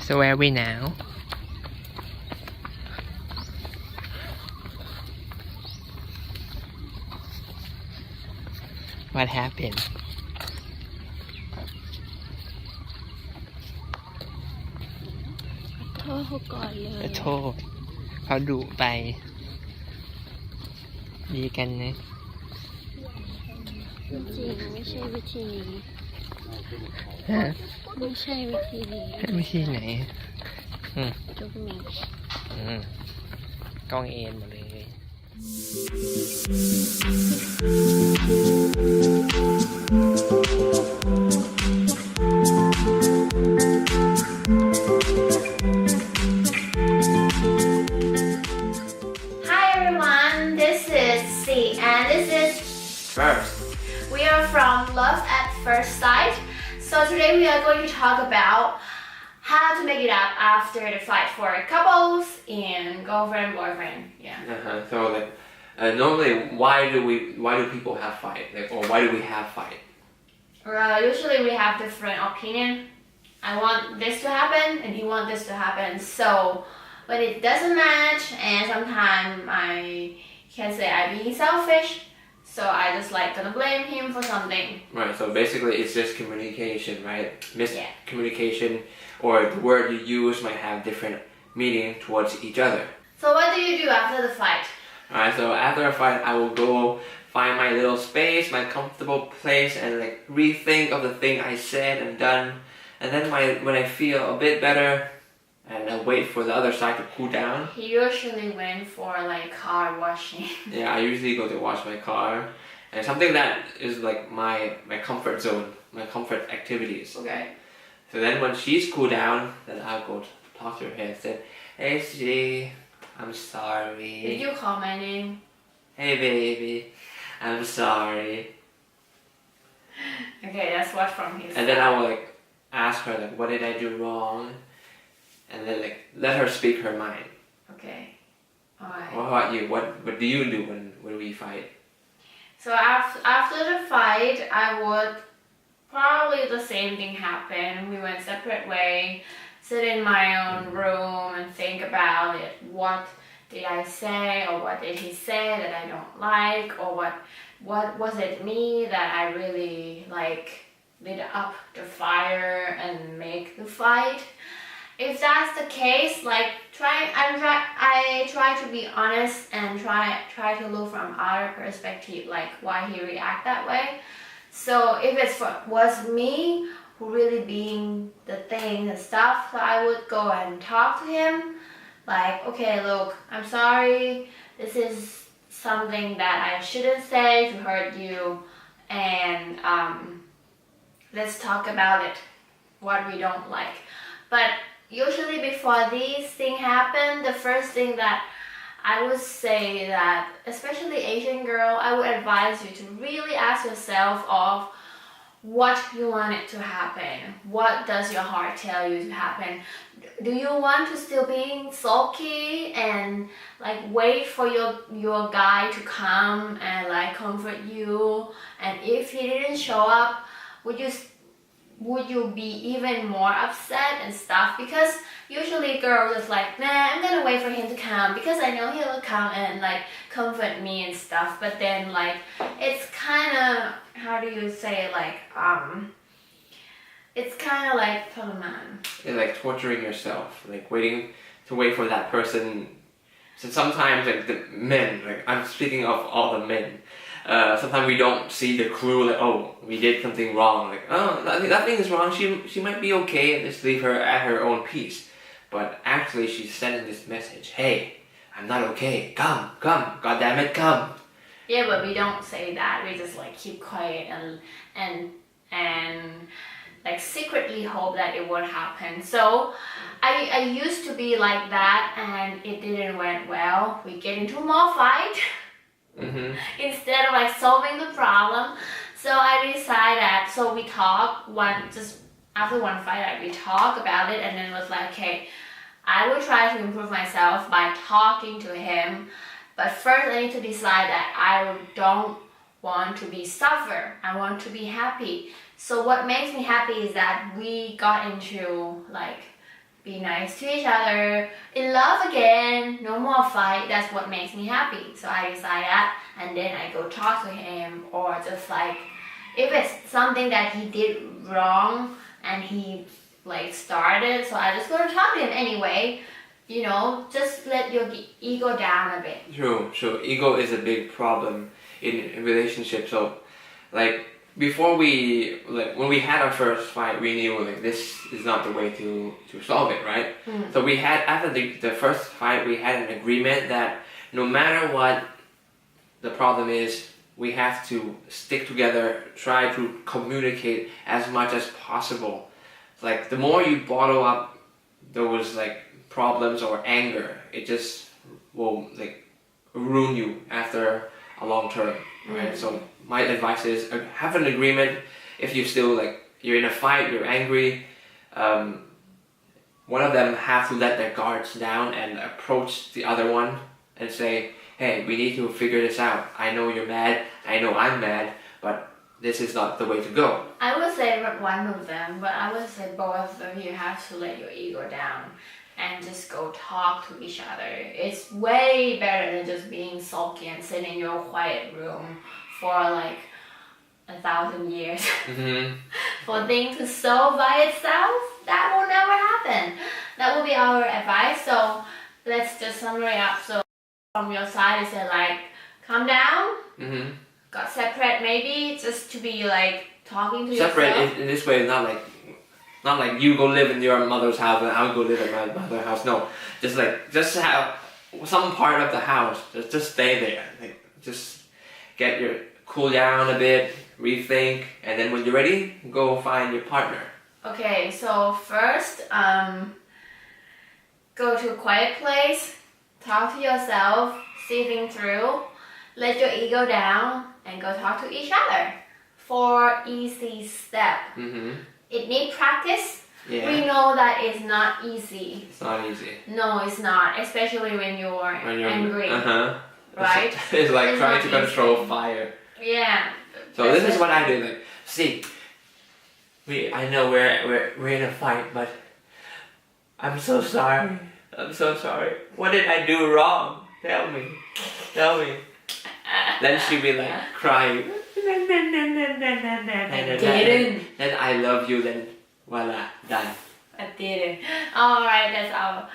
So where are we now? What happened? โทษเขาก่อนเลย ขอโทษเขาดุไป ดีกันนะ จริงๆไม่ใช่วิธีนี้ ฮะ ไม่ใช่วิธีนี้ วิธีไหน จุกมิง กล้องเอ็นหมดเลย Hi everyone, this is C and this is First we are from Love.At.FIRST.SIght. So today we are going to talk about how to make it up after the fight for couples and girlfriend boyfriend. Yeah. So like normally why do people have fight, like, or why do we have fight? Usually we have different opinion. I want this to happen and he wants this to happen. So when it doesn't match, and sometimes I can say I'm being selfish. So I just like gonna blame him for something. Right, so basically it's just communication, right? Miscommunication, or the word you use might have different meaning towards each other. So what do you do after the fight? Alright, so after a fight I will go find my little space, my comfortable place, and like rethink of the thing I said and done. And then when I feel a bit better, and I wait for the other side to cool down. He usually went for like car washing. Yeah, I usually go to wash my car. And something that is like my comfort zone, my comfort activities. Okay. So then when she's cooled down, then I'll go to talk to her and say, "Hey G, I'm sorry. Did you call my name? Hey baby, I'm sorry." Okay, that's what from his And then I will like ask her like, what did I do wrong? And then like let her speak her mind. Okay. Alright. What about you? What do you do when we fight? So after the fight, I would probably the same thing happen. We went separate way, sit in my own room and think about it. What did I say, or what did he say that I don't like, or what was it me that I really like lit up the fire and make the fight? If that's the case, like I try to be honest and try to look from other perspective, like why he react that way. So if was me who really being the thing and stuff, so I would go and talk to him, like, okay, look, I'm sorry, this is something that I shouldn't say to hurt you, and let's talk about it, what we don't like. But usually before these things happen, the first thing that I would say that, especially Asian girl, I would advise you to really ask yourself of what you want it to happen. What does your heart tell you to happen? Do you want to still be sulky and like wait for your guy to come and like comfort you? And if he didn't show up, would you be even more upset and stuff? Because usually girls is like, nah, I'm gonna wait for him to come because I know he'll come and like comfort me and stuff. But then like it's kind of, how do you say, like it's kind of like tolaman. It's like torturing yourself, like wait for that person. So sometimes like the men, like I'm speaking of all the men, sometimes we don't see the clue, like, oh, we did something wrong, like, oh, nothing is wrong, she might be okay, just leave her at her own peace. But actually she's sending this message, hey, I'm not okay, come, god damn it, come. Yeah, but we don't say that, we just like keep quiet and like secretly hope that it won't happen. So I used to be like that and it didn't went well. We get into more fight. Instead of like solving the problem. So I decided, so we talk just after one fight, we talk about it, and then was like, okay, I will try to improve myself by talking to him, but first I need to decide that I don't want to be suffer, I want to be happy. So what makes me happy is that we got into like be nice to each other, in love again, no more fight. That's what makes me happy. So I decide that, and then I go talk to him, or just like if it's something that he did wrong and he like started, so I just go to talk to him anyway. You know, just let your ego down a bit. True. Ego is a big problem in relationships. So, like before when we had our first fight, we knew like this is not the way to solve it, right? So we had after the first fight, we had an agreement that no matter what the problem is, we have to stick together, try to communicate as much as possible. Like the more you bottle up those like problems or anger, it just will like ruin you after a long term, right? So my advice is have an agreement. If you still like you're in a fight, you're angry, one of them have to let their guards down and approach the other one and say, hey, we need to figure this out. I know you're mad, I know I'm mad, but this is not the way to go. I would say one of them, but I would say both of them. You have to let your ego down and just go talk to each other. It's way better than just being sulky and sitting in your quiet room for like 1,000 years. For things to solve by itself, that will never happen. That will be our advice. So let's just summary up. So from your side, is it like calm down? Got separate maybe, just to be like talking to yourself? Separate in this way, not like you go live in your mother's house and I'll go live in my mother's house. No, just have some part of the house. Just stay there. Like, just get your cool down a bit, rethink, and then when you're ready, go find your partner. Okay, so first, go to a quiet place, talk to yourself, see things through, let your ego down, and go talk to each other. 4 easy steps. It needs practice. Yeah. We know that it's not easy. It's not easy. No, it's not, especially when you're angry. Right? It's like It's trying not to control easy. fire. Yeah. So this is what I do. Like, see, I know we're in a fight, but I'm so sorry. I'm so sorry. What did I do wrong? Tell me. Then she'd be like crying. Then I love you. Then voila, done. I did it. Alright, that's our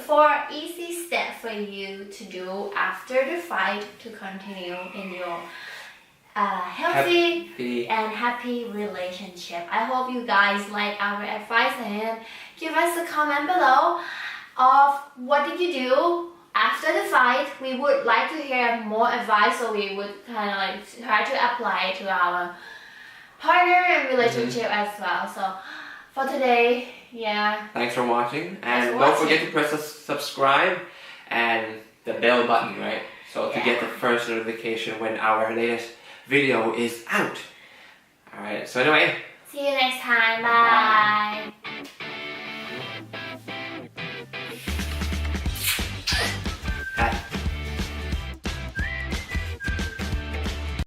4 easy steps for you to do after the fight to continue in your healthy and happy relationship. I hope you guys like our advice and give us a comment below of what did you do after the fight. We would like to hear more advice, so we would kind of like try to apply it to our partner and relationship as well. So for today, yeah. Thanks for watching, and don't forget to press the subscribe and the bell button, right? So to get the first notification when our latest video is out. Alright, so anyway. See you next time. Bye.